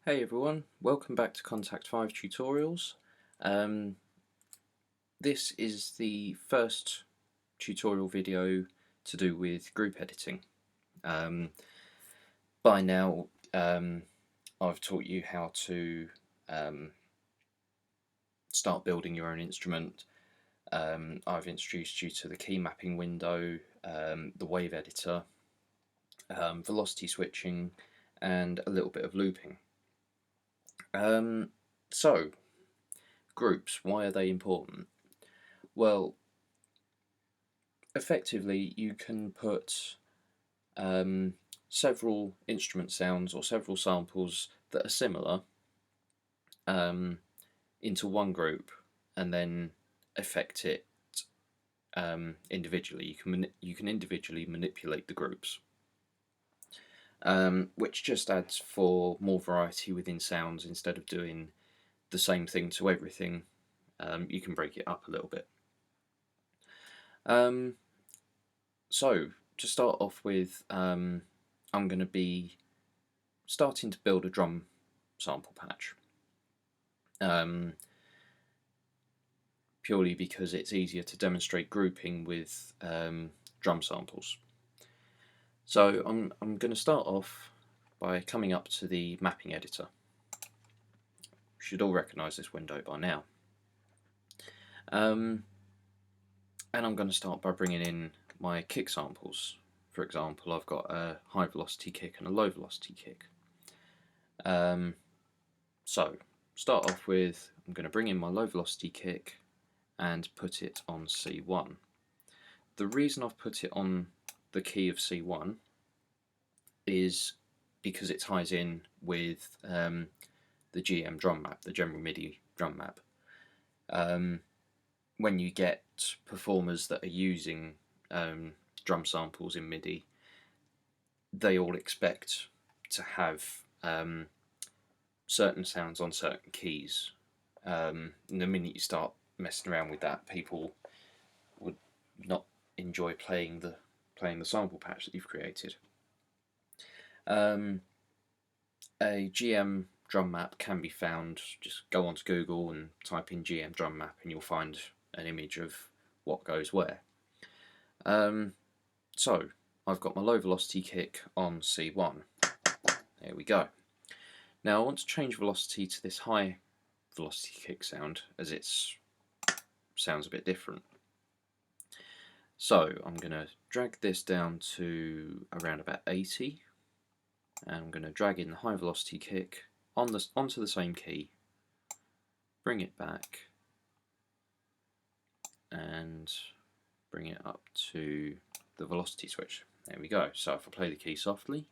Hey everyone, welcome back to Kontakt 5 tutorials. This is the first tutorial video to do with group editing. By now I've taught you how to start building your own instrument. I've introduced you to the key mapping window, the wave editor, velocity switching, and a little bit of looping. So, groups, why are they important? Well, effectively you can put several instrument sounds or several samples that are similar into one group and then affect it individually. You can individually manipulate the groups, which just adds for more variety within sounds. Instead of doing the same thing to everything, you can break it up a little bit. So to start off with, I'm going to be starting to build a drum sample patch, purely because it's easier to demonstrate grouping with drum samples. So I'm going to start off by coming up to the mapping editor. You should all recognise this window by now. And I'm going to start by bringing in my kick samples. For example, I've got a high velocity kick and a low velocity kick. So start off with, I'm going to bring in my low velocity kick and put it on C1. The reason I've put it on the key of C1 is because it ties in with the GM drum map, the general MIDI drum map. When you get performers that are using drum samples in MIDI, they all expect to have certain sounds on certain keys. And the minute you start messing around with that, people would not enjoy playing the sample patch that you've created. A GM drum map can be found. Just go onto Google and type in GM drum map and you'll find an image of what goes where. So I've got my low velocity kick on C1. There we go. Now I want to change velocity to this high velocity kick sound, as it sounds a bit different. So I'm going to drag this down to around about 80, and I'm going to drag in the high velocity kick onto the same key, bring it back, and bring it up to the velocity switch. There we go. So if I play the key softly,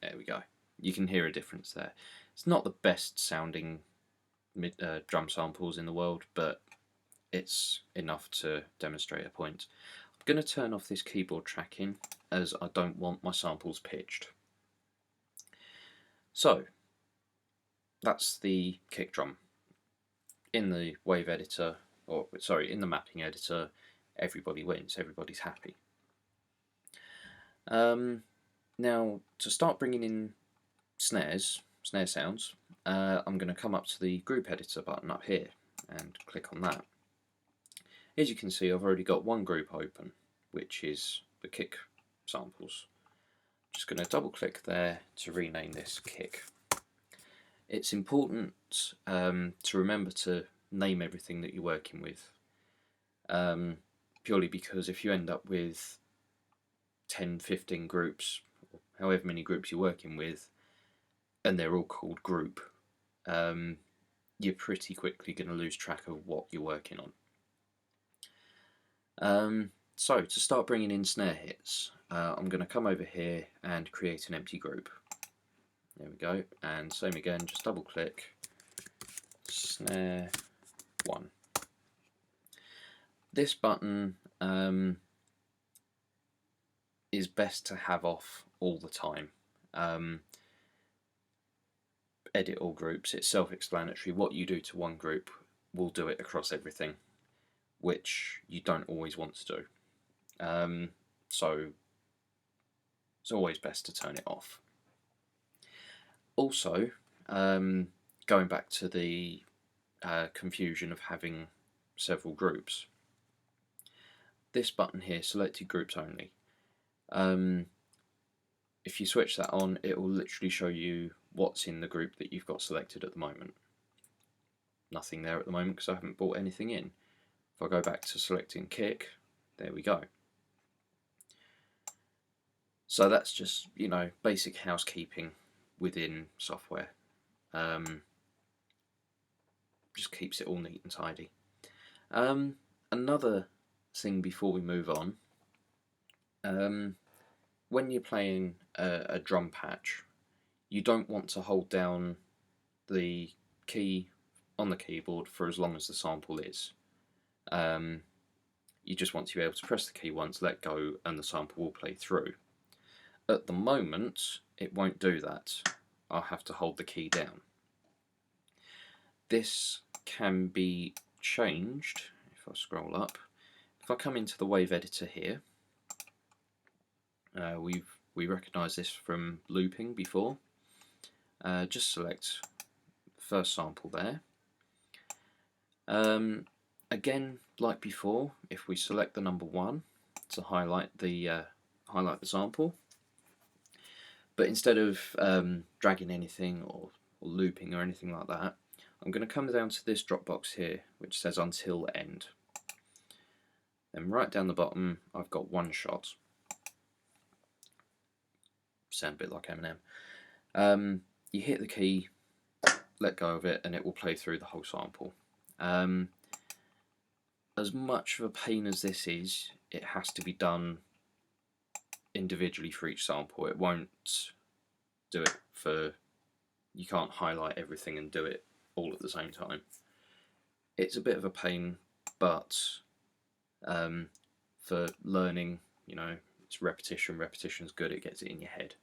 there we go. You can hear a difference there. It's not the best sounding drum samples in the world, but it's enough to demonstrate a point. I'm going to turn off this keyboard tracking as I don't want my samples pitched. So that's the kick drum. In the wave editor, or sorry, in the mapping editor, everybody wins, everybody's happy. Now to start bringing in snare sounds, I'm going to come up to the group editor button up here and click on that. As you can see, I've already got one group open, which is the kick samples. Just going to double click there to rename this kick. It's important to remember to name everything that you're working with, purely because if you end up with 10, 15 groups, however many groups you're working with, and they're all called group, you're pretty quickly going to lose track of what you're working on. So to start bringing in snare hits, I'm going to come over here and create an empty group. There we go, and same again, just double click, snare 1. This button is best to have off all the time. Edit all groups, it's self-explanatory. What you do to one group will do it across everything, which you don't always want to do. So it's always best to turn it off. Also, going back to the confusion of having several groups, this button here, selected groups only, if you switch that on, it will literally show you what's in the group that you've got selected at the moment. Nothing there at the moment because I haven't brought anything in. If I go back to selecting kick, there we go. So that's just, you know, basic housekeeping within software. Just keeps it all neat and tidy. Another thing before we move on, when you're playing a drum patch, you don't want to hold down the key on the keyboard for as long as the sample is. You just want to be able to press the key once, let go, and the sample will play through. At the moment, it won't do that. I'll have to hold the key down. This can be changed if I scroll up. If I come into the wave editor here, we recognise this from looping before. Just select the first sample there. Again, like before, if we select the number 1 to highlight the sample, but instead of dragging anything or looping or anything like that, I'm going to come down to this drop box here which says until end. Then right down the bottom I've got one shot. Sound a bit like Eminem. You hit the key, let go of it, and it will play through the whole sample. As much of a pain as this is, it has to be done individually for each sample. It won't do it for, you can't highlight everything and do it all at the same time. It's a bit of a pain, but for learning, you know, it's repetition. Repetition's good, it gets it in your head.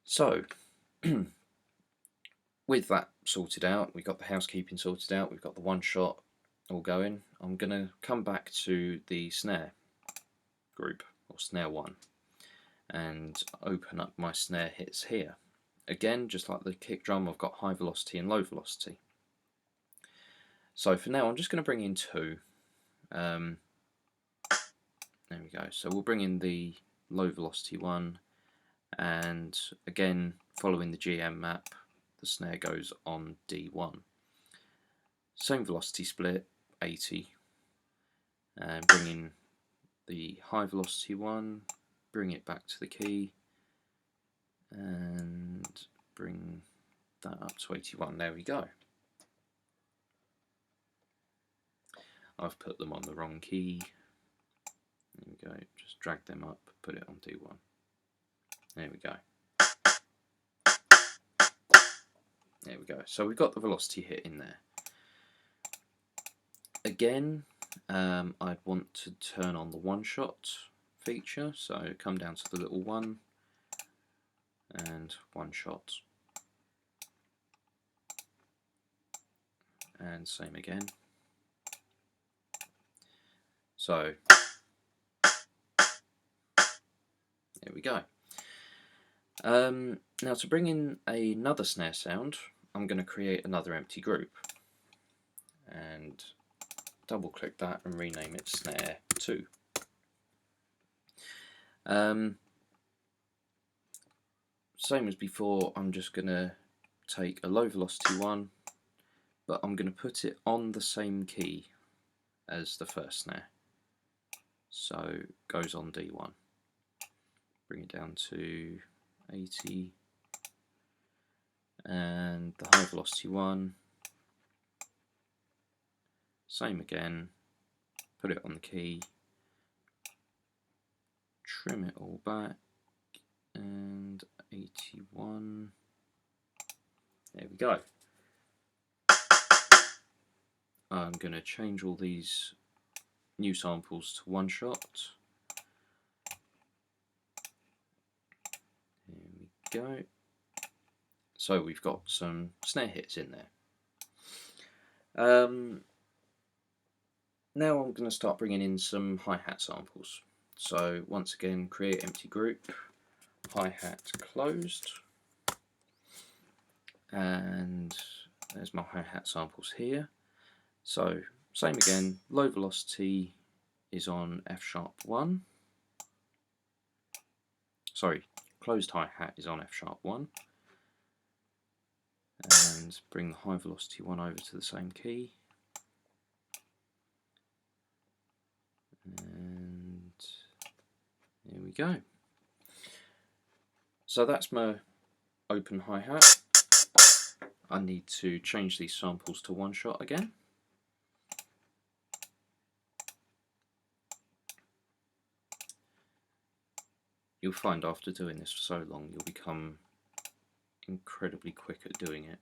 So with that sorted out, we've got the housekeeping sorted out, we've got the one shot all going, I'm going to come back to the snare group, or snare 1, and open up my snare hits here. Again, just like the kick drum, I've got high velocity and low velocity. So for now I'm just going to bring in 2. There we go. So we'll bring in the low velocity one, and again, following the GM map, the snare goes on D1. Same velocity split, 80, and bring in the high velocity one, bring it back to the key, and bring that up to 81. There we go. I've put them on the wrong key. There we go, just drag them up, put it on D1. There we go. There we go. So we've got the velocity hit in there. Again, I'd want to turn on the one shot feature, so come down to the little one and one shot. And same again. So there we go. Now to bring in another snare sound, I'm going to create another empty group and double click that and rename it snare 2. Same as before, I'm just going to take a low velocity one, but I'm going to put it on the same key as the first snare. So it goes on D1. Bring it down to 80, and the high velocity one, same again, put it on the key, trim it all back, and 81, there we go. I'm going to change all these new samples to one shot. There we go. So we've got some snare hits in there. Now I'm going to start bringing in some hi-hat samples. So once again, create empty group, hi-hat closed, and there's my hi-hat samples here. So same again, low velocity is on F#1, sorry, closed hi-hat is on F#1, and bring the high velocity one over to the same key, and there we go. So that's my open hi-hat. I need to change these samples to one shot again. You'll find after doing this for so long you'll become incredibly quick at doing it.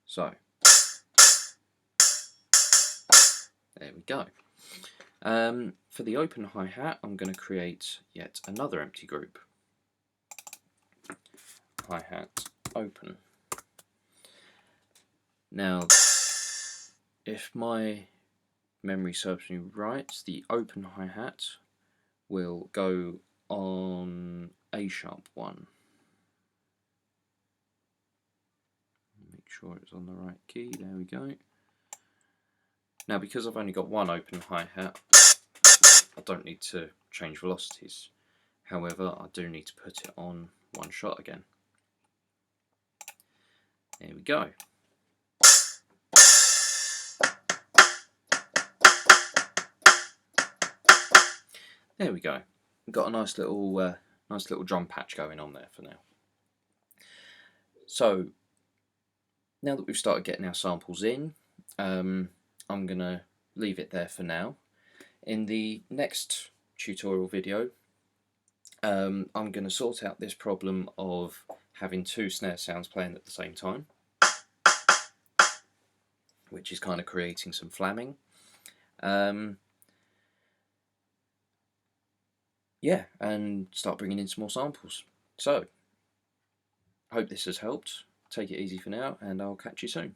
So there we go. For the open hi-hat, I'm going to create yet another empty group. Hi-hat open. Now, if my memory serves me right, the open hi-hat will go on A#1. Make sure it's on the right key, there we go. Now, because I've only got one open hi-hat, I don't need to change velocities. However, I do need to put it on one shot again. There we go. There we go. We've got a nice little drum patch going on there for now. So now that we've started getting our samples in, I'm going to leave it there for now. In the next tutorial video, I'm going to sort out this problem of having two snare sounds playing at the same time, which is kind of creating some flamming. Yeah, and start bringing in some more samples. So, hope this has helped. Take it easy for now, and I'll catch you soon.